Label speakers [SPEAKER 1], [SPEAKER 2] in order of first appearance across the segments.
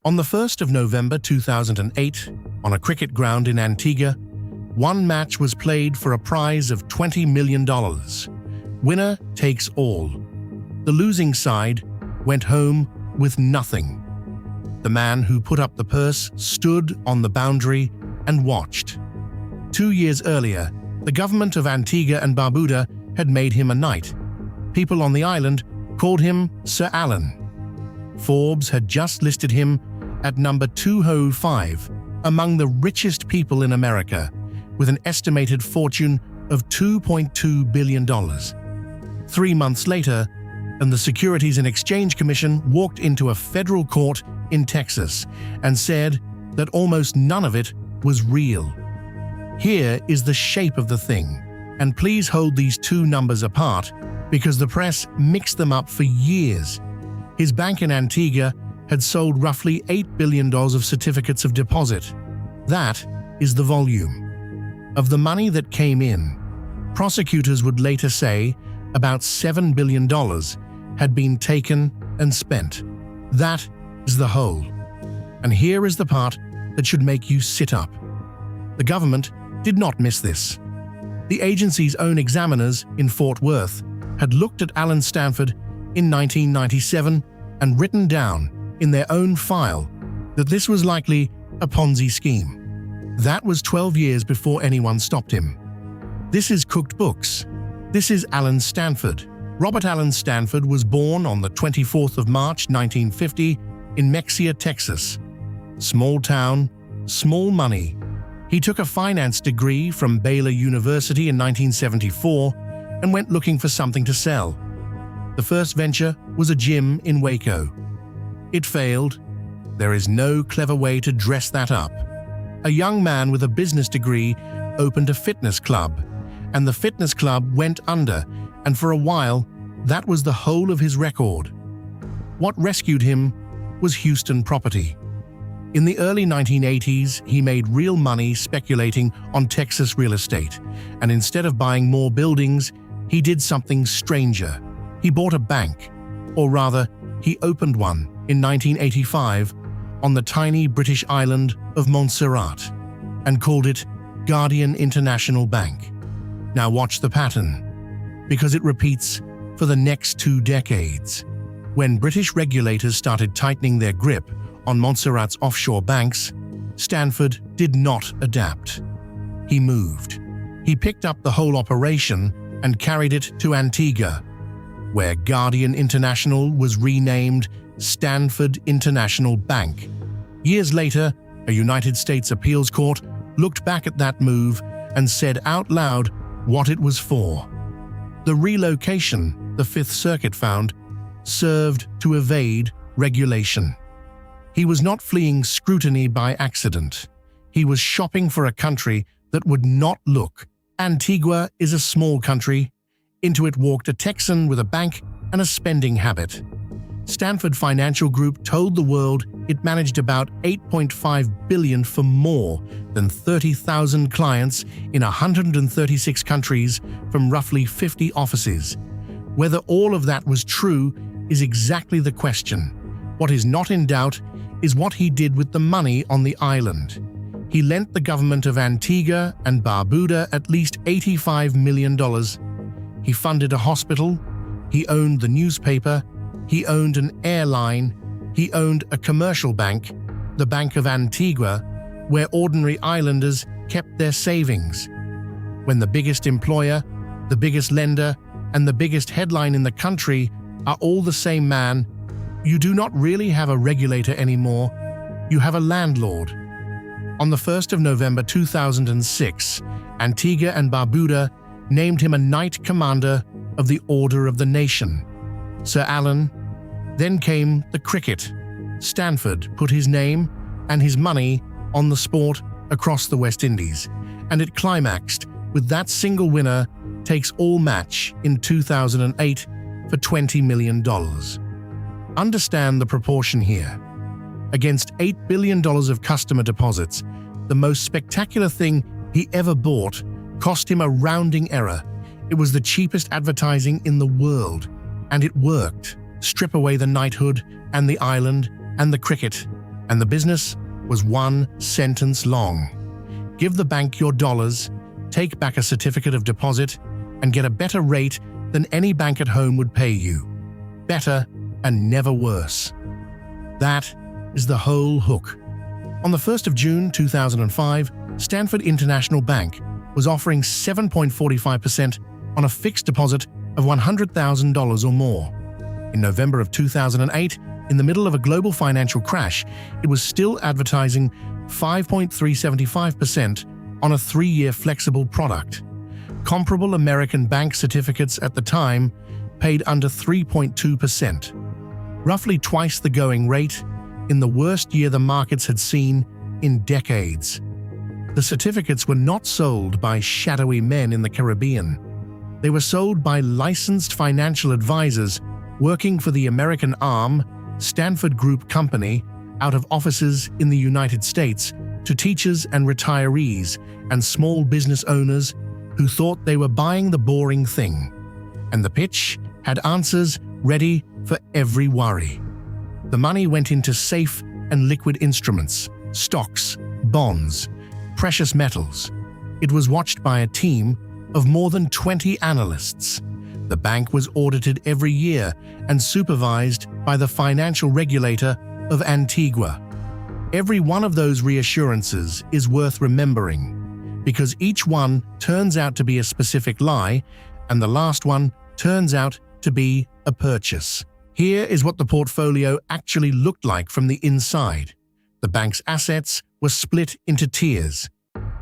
[SPEAKER 1] On the 1st of November 2008, on a cricket ground in Antigua, one match was played for a prize of $20 million. Winner takes all. The losing side went home with nothing. The man who put up the purse stood on the boundary and watched. 2 years earlier, the government of Antigua and Barbuda had made him a knight. People on the island called him Sir Allen. Forbes had just listed him at number 205 among the richest people in America, with an estimated fortune of $2.2 billion. 3 months later, and the Securities and Exchange Commission walked into a federal court in Texas and said that almost none of it was real. Here is the shape of the thing, and please hold these two numbers apart because the press mixed them up for years. His bank in Antigua had sold roughly $8 billion of certificates of deposit. That is the volume. Of the money that came in, prosecutors would later say about $7 billion had been taken and spent. That is the whole. And here is the part that should make you sit up. The government did not miss this. The agency's own examiners in Fort Worth had looked at Allen Stanford in 1997 and written down in their own file that this was likely a Ponzi scheme. That was 12 years before anyone stopped him. This is cooked books. This is Allen Stanford. Robert Allen Stanford was born on the 24th of March 1950 in Mexia, Texas. Small town, small money. He took a finance degree from Baylor University in 1974 and went looking for something to sell. The first venture was a gym in Waco. It failed. There is no clever way to dress that up. A young man with a business degree opened a fitness club, and the fitness club went under, and for a while, that was the whole of his record. What rescued him was Houston property. In the early 1980s, he made real money speculating on Texas real estate, and instead of buying more buildings, he did something stranger. He bought a bank, or rather, he opened one in 1985 on the tiny British island of Montserrat and called it Guardian International Bank. Now watch the pattern, because it repeats for the next 2 decades. When British regulators started tightening their grip on Montserrat's offshore banks, Stanford did not adapt. He moved. He picked up the whole operation and carried it to Antigua, where Guardian International was renamed Stanford International Bank. Years later, a United States appeals court looked back at that move and said out loud what it was for. The relocation, the Fifth Circuit found, served to evade regulation. He was not fleeing scrutiny by accident. He was shopping for a country that would not look. Antigua is a small country. Into it walked a Texan with a bank and a spending habit. Stanford Financial Group told the world it managed about $8.5 billion for more than 30,000 clients in 136 countries from roughly 50 offices. Whether all of that was true is exactly the question. What is not in doubt is what he did with the money on the island. He lent the government of Antigua and Barbuda at least $85 million. He funded a hospital, he owned the newspaper, he owned an airline, he owned a commercial bank, the Bank of Antigua, where ordinary islanders kept their savings. When the biggest employer, the biggest lender, and the biggest headline in the country are all the same man, you do not really have a regulator anymore, you have a landlord. On the 1st of November 2006, Antigua and Barbuda named him a Knight Commander of the Order of the Nation. Sir Allen. Then came the cricket. Stanford put his name and his money on the sport across the West Indies, and it climaxed with that single winner takes all match in 2008 for $20 million. Understand the proportion here. Against $8 billion of customer deposits, the most spectacular thing he ever bought cost him a rounding error. It was the cheapest advertising in the world, and it worked. Strip away the knighthood and the island and the cricket, and the business was one sentence long. Give the bank your dollars, take back a certificate of deposit, and get a better rate than any bank at home would pay you. Better and never worse. That is the whole hook. On the 1st of June 2005, Stanford International Bank was offering 7.45% on a fixed deposit of $100,000 or more. In November of 2008, in the middle of a global financial crash, it was still advertising 5.375% on a 3-year flexible product. Comparable American bank certificates at the time paid under 3.2%, roughly twice the going rate in the worst year the markets had seen in decades. The certificates were not sold by shadowy men in the Caribbean. They were sold by licensed financial advisors working for the American arm, Stanford Group Company, out of offices in the United States to teachers and retirees and small business owners who thought they were buying the boring thing. And the pitch had answers ready for every worry. The money went into safe and liquid instruments, stocks, bonds, precious metals. It was watched by a team of more than 20 analysts. The bank was audited every year and supervised by the financial regulator of Antigua. Every one of those reassurances is worth remembering, because each one turns out to be a specific lie, and the last one turns out to be a purchase. Here is what the portfolio actually looked like from the inside. The bank's assets were split into tiers.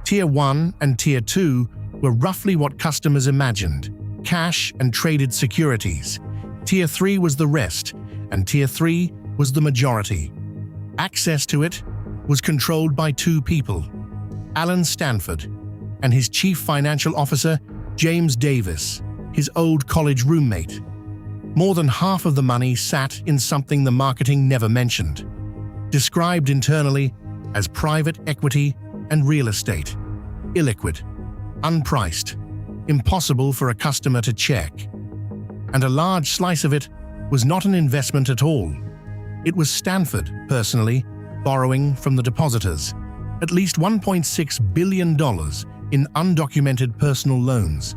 [SPEAKER 1] Tier 1 and Tier 2 were roughly what customers imagined: cash and traded securities. Tier 3 was the rest, and Tier 3 was the majority. Access to it was controlled by two people: Allen Stanford and his chief financial officer, James Davis, his old college roommate. More than half of the money sat in something the marketing never mentioned, described internally as private equity and real estate. Illiquid, unpriced, impossible for a customer to check. And a large slice of it was not an investment at all. It was Stanford, personally, borrowing from the depositors at least $1.6 billion in undocumented personal loans.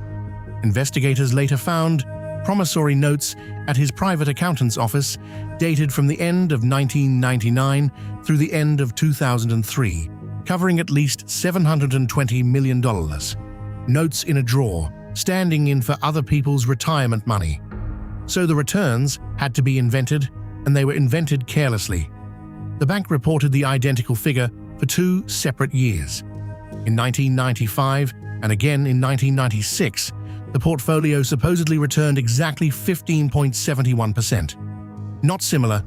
[SPEAKER 1] Investigators later found promissory notes at his private accountant's office dated from the end of 1999 through the end of 2003, covering at least $720 million. Notes in a drawer, standing in for other people's retirement money. So the returns had to be invented, and they were invented carelessly. The bank reported the identical figure for 2 separate years. In 1995 and again in 1996, the portfolio supposedly returned exactly 15.71%. Not similar,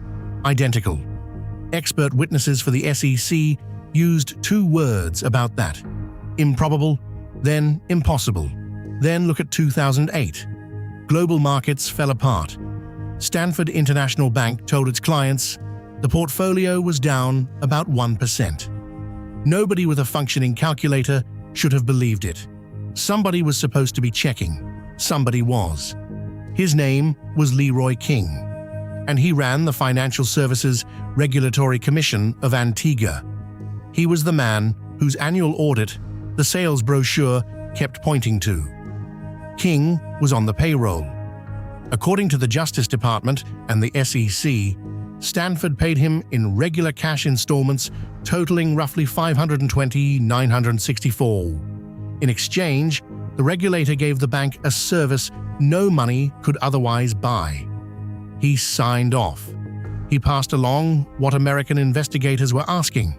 [SPEAKER 1] identical. Expert witnesses for the SEC used 2 words about that: improbable, then impossible. Then look at 2008. Global markets fell apart. Stanford International Bank told its clients the portfolio was down about 1%. Nobody with a functioning calculator should have believed it. Somebody was supposed to be checking. Somebody was. His name was Leroy King, and he ran the Financial Services Regulatory Commission of Antigua. He was the man whose annual audit the sales brochure kept pointing to. King was on the payroll. According to the Justice Department and the SEC, Stanford paid him in regular cash installments totaling roughly $520,964. In exchange, the regulator gave the bank a service no money could otherwise buy. He signed off. He passed along what American investigators were asking.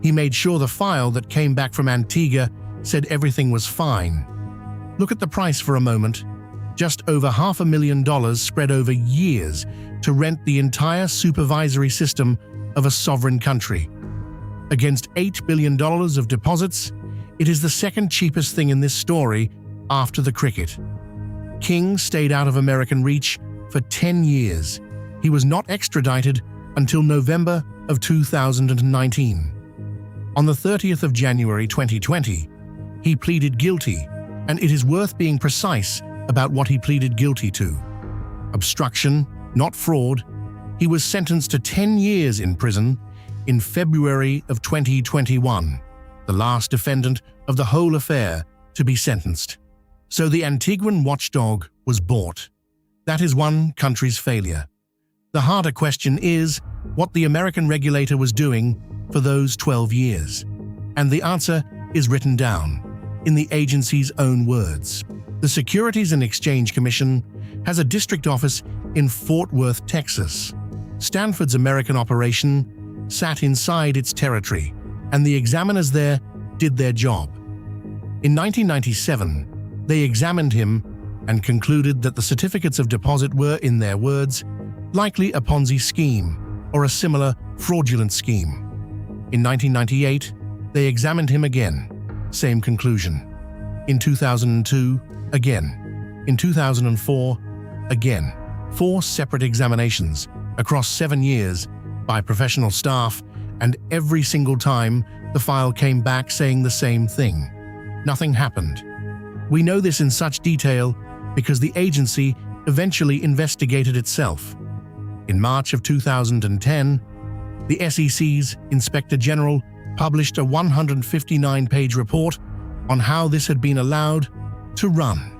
[SPEAKER 1] He made sure the file that came back from Antigua said everything was fine. Look at the price for a moment. Just over $500,000 spread over years to rent the entire supervisory system of a sovereign country. Against $8 billion of deposits, it is the second cheapest thing in this story after the cricket. King stayed out of American reach for 10 years. He was not extradited until November of 2019. On the 30th of January 2020, he pleaded guilty, and it is worth being precise about what he pleaded guilty to. Obstruction, not fraud. He was sentenced to 10 years in prison, in February of 2021, the last defendant of the whole affair to be sentenced. So the Antiguan watchdog was bought. That is one country's failure. The harder question is what the American regulator was doing for those 12 years. And the answer is written down in the agency's own words. The Securities and Exchange Commission has a district office in Fort Worth, Texas. Stanford's American operation sat inside its territory, and the examiners there did their job. In 1997, they examined him and concluded that the certificates of deposit were, in their words, likely a Ponzi scheme or a similar fraudulent scheme. In 1998, they examined him again. Same conclusion. In 2002, again. In 2004, again. 4 separate examinations across 7 years by professional staff, and every single time the file came back saying the same thing. Nothing happened. We know this in such detail because the agency eventually investigated itself. In March of 2010, the SEC's Inspector General published a 159-page report on how this had been allowed to run.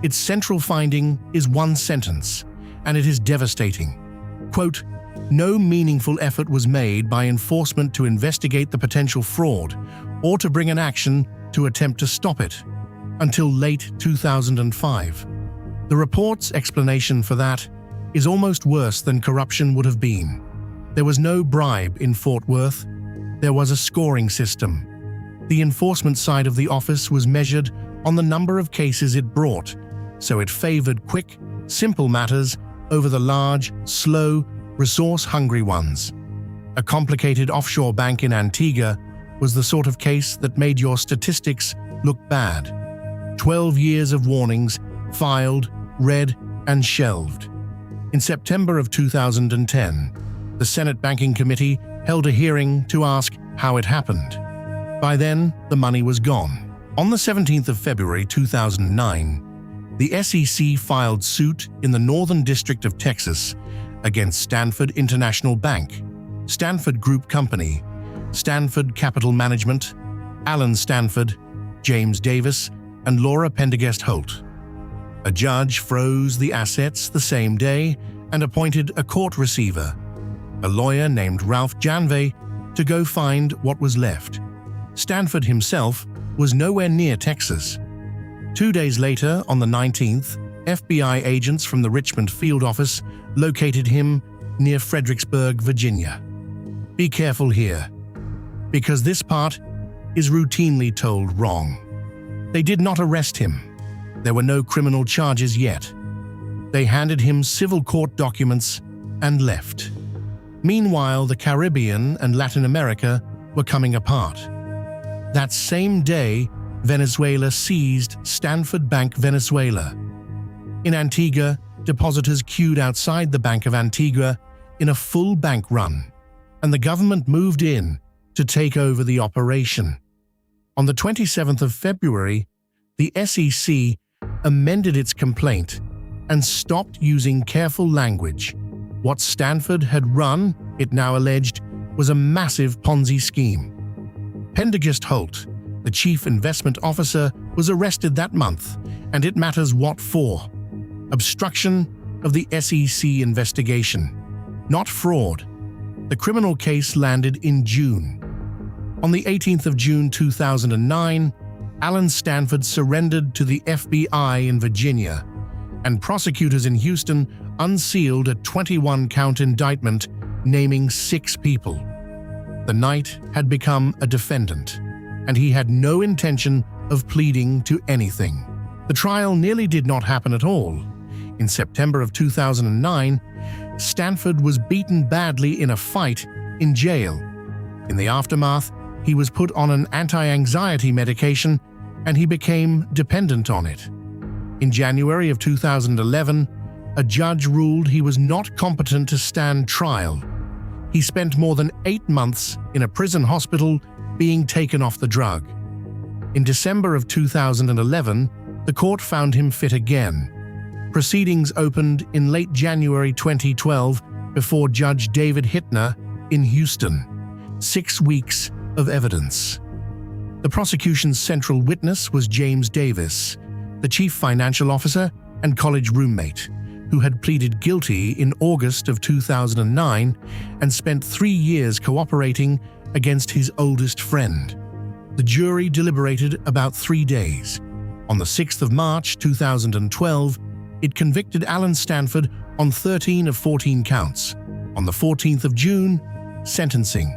[SPEAKER 1] Its central finding is one sentence, and it is devastating. Quote, "No meaningful effort was made by enforcement to investigate the potential fraud or to bring an action to attempt to stop it until late 2005. The report's explanation for that is almost worse than corruption would have been. There was no bribe in Fort Worth. There was a scoring system. The enforcement side of the office was measured on the number of cases it brought, so it favored quick, simple matters over the large, slow, resource-hungry ones. A complicated offshore bank in Antigua was the sort of case that made your statistics look bad. 12 years of warnings, filed, read, and shelved. In September of 2010, the Senate Banking Committee held a hearing to ask how it happened. By then, the money was gone. On the 17th of February 2009, the SEC filed suit in the Northern District of Texas against Stanford International Bank, Stanford Group Company, Stanford Capital Management, Allen Stanford, James Davis, and Laura Pendergest-Holt. A judge froze the assets the same day and appointed a court receiver, a lawyer named Ralph Janvey, to go find what was left. Stanford himself was nowhere near Texas. 2 days later, on the 19th, FBI agents from the Richmond field office located him near Fredericksburg, Virginia. Be careful here, because this part is routinely told wrong. They did not arrest him. There were no criminal charges yet. They handed him civil court documents and left. Meanwhile, the Caribbean and Latin America were coming apart. That same day, Venezuela seized Stanford Bank Venezuela. In Antigua, depositors queued outside the Bank of Antigua in a full bank run, and the government moved in to take over the operation. On the 27th of February, the SEC amended its complaint and stopped using careful language. What Stanford had run, it now alleged, was a massive Ponzi scheme. Pendergest-Holt, the chief investment officer, was arrested that month, and it matters what for. Obstruction of the SEC investigation, not fraud. The criminal case landed in June. On the 18th of June 2009, Allen Stanford surrendered to the FBI in Virginia, and prosecutors in Houston unsealed a 21-count indictment naming 6 people. The Knight had become a defendant, and he had no intention of pleading to anything. The trial nearly did not happen at all. In September of 2009, Stanford was beaten badly in a fight in jail. In the aftermath, he was put on an anti-anxiety medication, and he became dependent on it. In January of 2011, a judge ruled he was not competent to stand trial. He spent more than 8 months in a prison hospital being taken off the drug. In December of 2011, the court found him fit again. Proceedings opened in late January 2012 before Judge David Hittner in Houston. 6 weeks of evidence. The prosecution's central witness was James Davis, the chief financial officer and college roommate, who had pleaded guilty in August of 2009 and spent 3 years cooperating against his oldest friend. The jury deliberated about 3 days. On the 6th of March 2012, it convicted Allen Stanford on 13 of 14 counts. On the 14th of June, sentencing: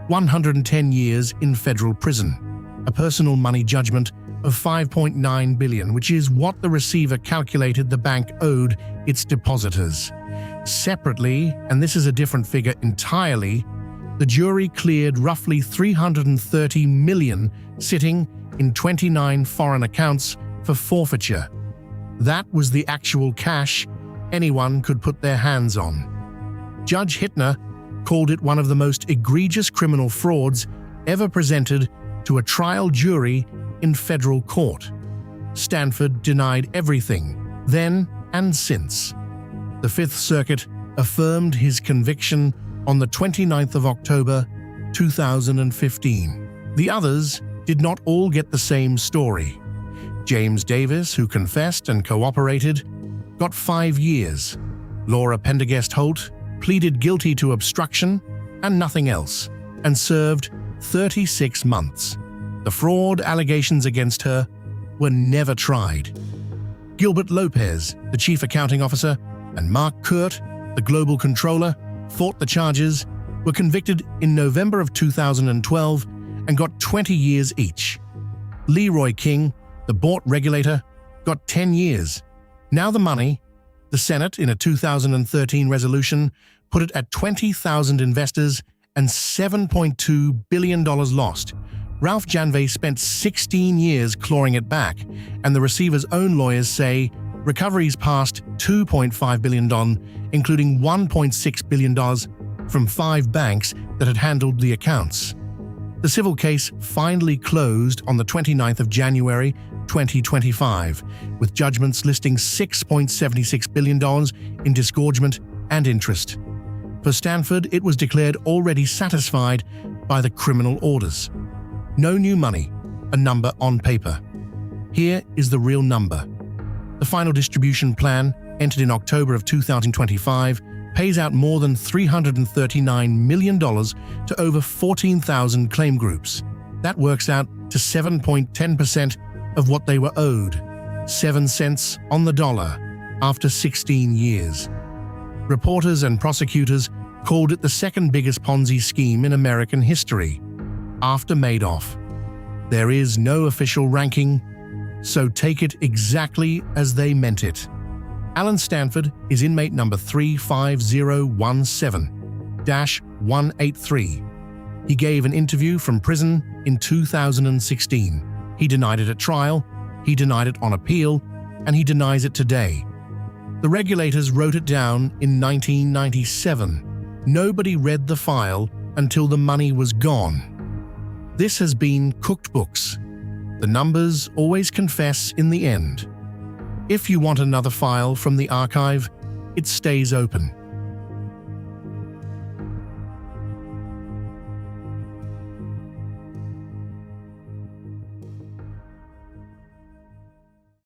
[SPEAKER 1] 110 years in federal prison, a personal money judgment of $5.9 billion, which is what the receiver calculated the bank owed its depositors. Separately, and this is a different figure entirely, the jury cleared roughly $330 million sitting in 29 foreign accounts for forfeiture. That was the actual cash anyone could put their hands on. Judge Hittner called it one of the most egregious criminal frauds ever presented to a trial jury in federal court. Stanford denied everything, then and since. The Fifth Circuit affirmed his conviction on the 29th of October, 2015. The others did not all get the same story. James Davis, who confessed and cooperated, got 5 years. Laura Pendergest-Holt pleaded guilty to obstruction and nothing else, and served 36 months. The fraud allegations against her were never tried. Gilbert Lopez, the chief accounting officer, and Mark Kurt, the global controller, fought the charges, were convicted in November of 2012 and got 20 years each. Leroy King, the board regulator, got 10 years. Now the money. The Senate, in a 2013 resolution, put it at 20,000 investors and $7.2 billion lost. Ralph Janvey spent 16 years clawing it back, and the receiver's own lawyers say recoveries passed $2.5 billion, including $1.6 billion from 5 banks that had handled the accounts. The civil case finally closed on the 29th of January 2025, with judgments listing $6.76 billion in disgorgement and interest. For Stanford, it was declared already satisfied by the criminal orders. No new money, a number on paper. Here is the real number. The final distribution plan, entered in October of 2025, pays out more than $339 million to over 14,000 claim groups. That works out to 7.10% of what they were owed, 7 cents on the dollar, after 16 years. Reporters and prosecutors called it the second biggest Ponzi scheme in American history, after Madoff. There is no official ranking, so take it exactly as they meant it. Allen Stanford is inmate number 35017-183. He gave an interview from prison in 2016. He denied it at trial, he denied it on appeal, and he denies it today. The regulators wrote it down in 1997. Nobody read the file until the money was gone. This has been cooked books. The numbers always confess in the end. If you want another file from the archive, it stays open.